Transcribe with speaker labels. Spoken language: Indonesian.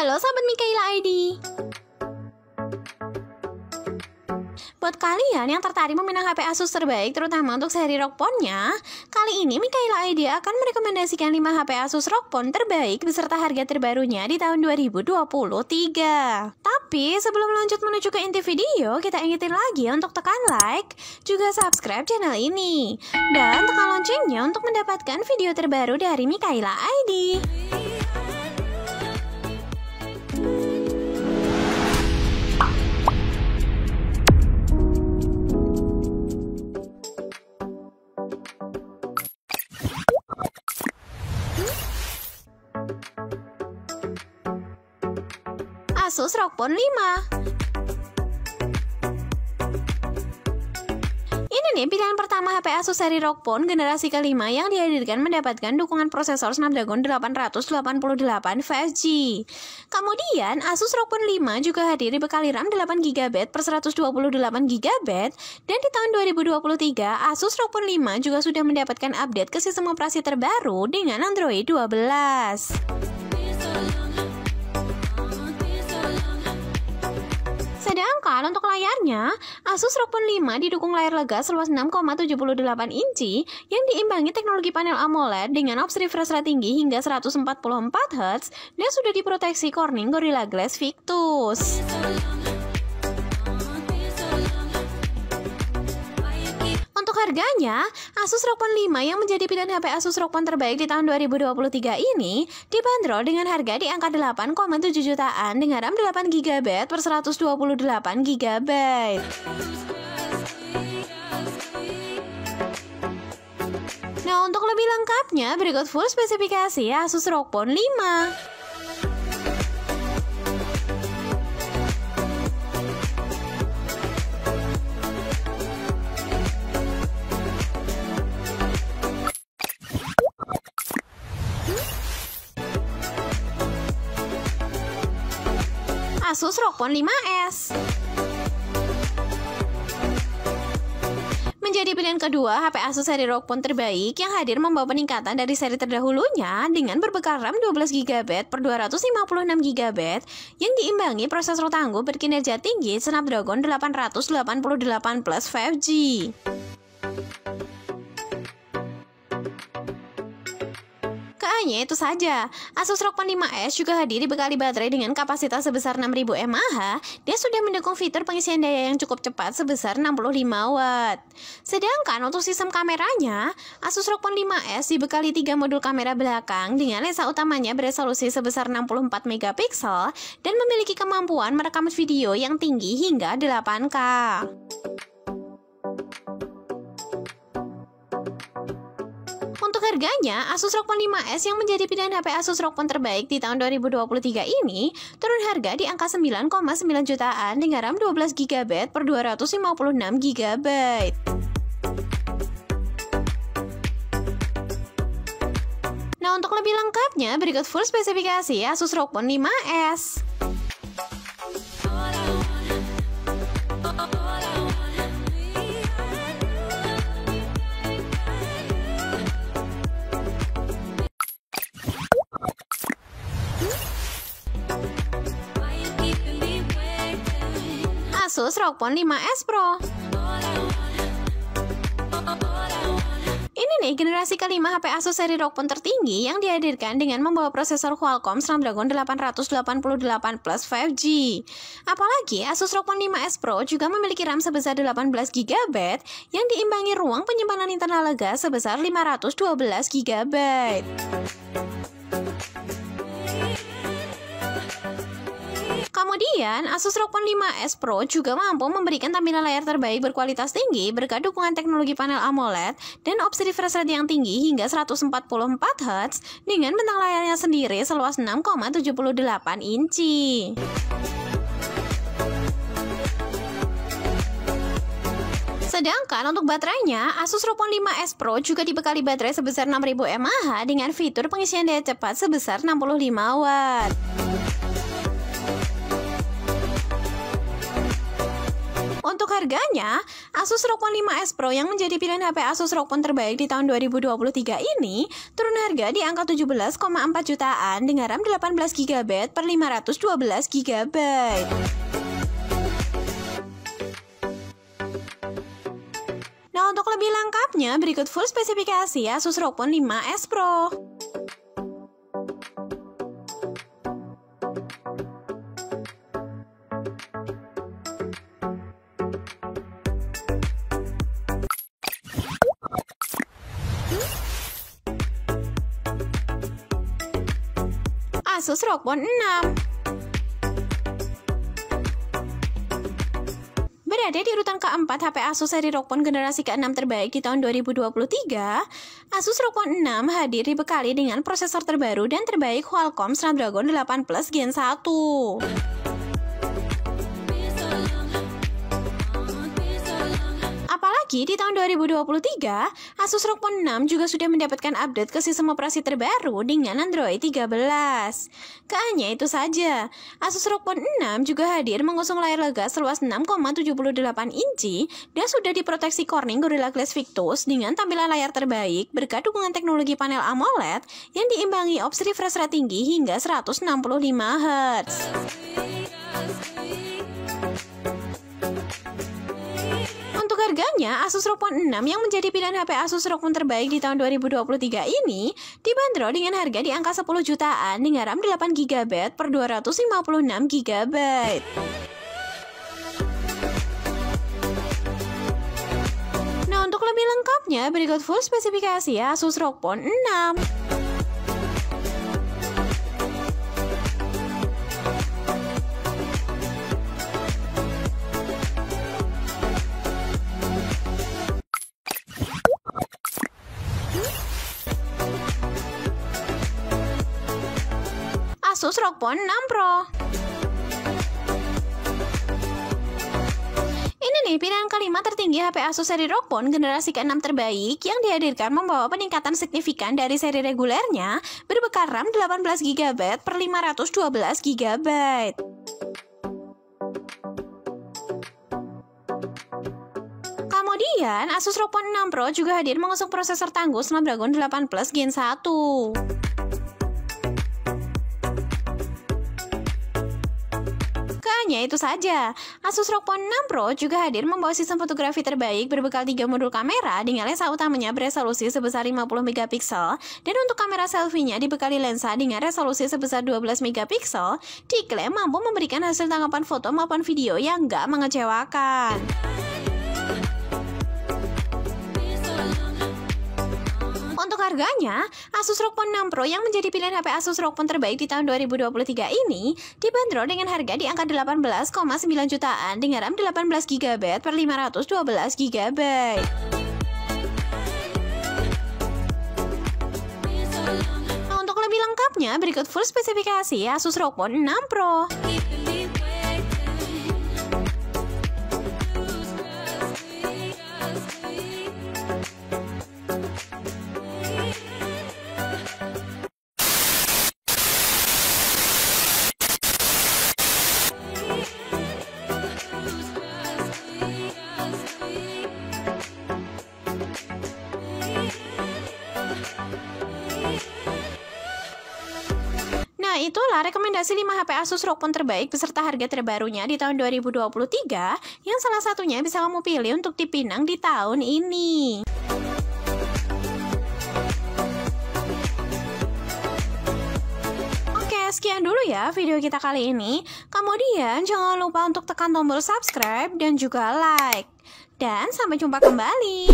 Speaker 1: Halo Sobat Mikaila ID. Buat kalian yang tertarik meminang HP Asus terbaik terutama untuk seri ROG Phone-nya, kali ini Mikaila ID akan merekomendasikan 5 HP Asus ROG Phone terbaik beserta harga terbarunya di tahun 2023. Tapi sebelum lanjut menuju ke inti video, kita ingetin lagi untuk tekan like, juga subscribe channel ini, dan tekan loncengnya untuk mendapatkan video terbaru dari Mikaila ID. Asus ROG Phone 5. Ini nih pilihan pertama HP Asus seri ROG Phone generasi kelima yang dihadirkan mendapatkan dukungan prosesor Snapdragon 888 5G. Kemudian Asus ROG Phone 5 juga hadir dibekali RAM 8GB per 128GB, dan di tahun 2023 Asus ROG Phone 5 juga sudah mendapatkan update ke sistem operasi terbaru dengan Android 12. Sedangkan untuk layarnya, Asus ROG Phone 5 didukung layar lega seluas 6,78 inci yang diimbangi teknologi panel AMOLED dengan opsi refresh rate tinggi hingga 144Hz dan sudah diproteksi Corning Gorilla Glass Victus. Untuk harganya, Asus ROG Phone 5 yang menjadi pilihan HP Asus ROG Phone terbaik di tahun 2023 ini dibanderol dengan harga di angka 8,7 jutaan dengan RAM 8GB per 128GB. Nah, untuk lebih lengkapnya berikut full spesifikasi Asus ROG Phone 5. Asus ROG Phone 5S menjadi pilihan kedua HP Asus seri ROG Phone terbaik yang hadir membawa peningkatan dari seri terdahulunya dengan berbekal RAM 12GB per 256GB yang diimbangi prosesor tangguh berkinerja tinggi Snapdragon 888 plus 5G. Hanya itu saja, Asus ROG Phone 5S juga hadir dibekali baterai dengan kapasitas sebesar 6000 mAh dan sudah mendukung fitur pengisian daya yang cukup cepat sebesar 65W. Sedangkan untuk sistem kameranya, Asus ROG Phone 5S dibekali 3 modul kamera belakang dengan lensa utamanya beresolusi sebesar 64MP dan memiliki kemampuan merekam video yang tinggi hingga 8K. Harganya, Asus ROG Phone 5S yang menjadi pilihan HP Asus ROG Phone terbaik di tahun 2023 ini turun harga di angka 9,9 jutaan dengan RAM 12GB per 256GB. Nah, untuk lebih lengkapnya berikut full spesifikasi Asus ROG Phone 5S. Asus ROG Phone 5S Pro. Ini nih generasi kelima HP Asus seri ROG Phone tertinggi yang dihadirkan dengan membawa prosesor Qualcomm Snapdragon 888 plus 5G. Apalagi Asus ROG Phone 5S Pro juga memiliki RAM sebesar 18GB yang diimbangi ruang penyimpanan internal lega sebesar 512GB. Kemudian, Asus ROG Phone 5S Pro juga mampu memberikan tampilan layar terbaik berkualitas tinggi berkat dukungan teknologi panel AMOLED dan opsi refresh rate yang tinggi hingga 144Hz dengan bentang layarnya sendiri seluas 6,78 inci. Sedangkan untuk baterainya, Asus ROG Phone 5S Pro juga dibekali baterai sebesar 6000 mAh dengan fitur pengisian daya cepat sebesar 65W. Untuk harganya, Asus ROG Phone 5s Pro yang menjadi pilihan HP Asus ROG Phone terbaik di tahun 2023 ini turun harga di angka 17,4 jutaan dengan RAM 18GB per 512GB. Nah, untuk lebih lengkapnya berikut full spesifikasi Asus ROG Phone 5s Pro. Asus ROG Phone 6 berada di urutan keempat HP Asus seri ROG Phone generasi ke-6 terbaik di tahun 2023. Asus ROG Phone 6 hadir dibekali dengan prosesor terbaru dan terbaik Qualcomm Snapdragon 8 Plus Gen 1. Apalagi di tahun 2023, Asus ROG Phone 6 juga sudah mendapatkan update ke sistem operasi terbaru dengan Android 13. Gak hanya itu saja, Asus ROG Phone 6 juga hadir mengusung layar lega seluas 6,78 inci dan sudah diproteksi Corning Gorilla Glass Victus dengan tampilan layar terbaik berkat dukungan teknologi panel AMOLED yang diimbangi opsi refresh rate tinggi hingga 165 Hz. Untuk harganya, Asus ROG Phone 6 yang menjadi pilihan HP Asus ROG Phone terbaik di tahun 2023 ini dibanderol dengan harga di angka 10 jutaan dengan RAM 8GB per 256GB. Nah, untuk lebih lengkapnya berikut full spesifikasi Asus ROG Phone 6. Asus ROG Phone 6 Pro. Ini nih pilihan kelima tertinggi HP Asus seri ROG Phone generasi ke-6 terbaik yang dihadirkan membawa peningkatan signifikan dari seri regulernya berbekal RAM 18GB per 512GB. Kemudian, Asus ROG Phone 6 Pro juga hadir mengusung prosesor tangguh Snapdragon 8 Plus Gen 1. Hanya itu saja, Asus ROG Phone 6 Pro juga hadir membawa sistem fotografi terbaik berbekal 3 modul kamera dengan lensa utamanya beresolusi sebesar 50MP dan untuk kamera selfie-nya dibekali lensa dengan resolusi sebesar 12MP, diklaim mampu memberikan hasil tangkapan foto maupun video yang gak mengecewakan. Untuk harganya, Asus ROG Phone 6 Pro yang menjadi pilihan HP Asus ROG Phone terbaik di tahun 2023 ini dibanderol dengan harga di angka 18,9 jutaan dengan RAM 18GB per 512GB. Nah, untuk lebih lengkapnya berikut full spesifikasi Asus ROG Phone 6 Pro. Nah, itulah rekomendasi 5 HP Asus ROG Phone terbaik beserta harga terbarunya di tahun 2023 yang salah satunya bisa kamu pilih untuk dipinang di tahun ini. Oke, sekian dulu ya video kita kali ini. Kemudian jangan lupa untuk tekan tombol subscribe dan juga like. Dan sampai jumpa kembali.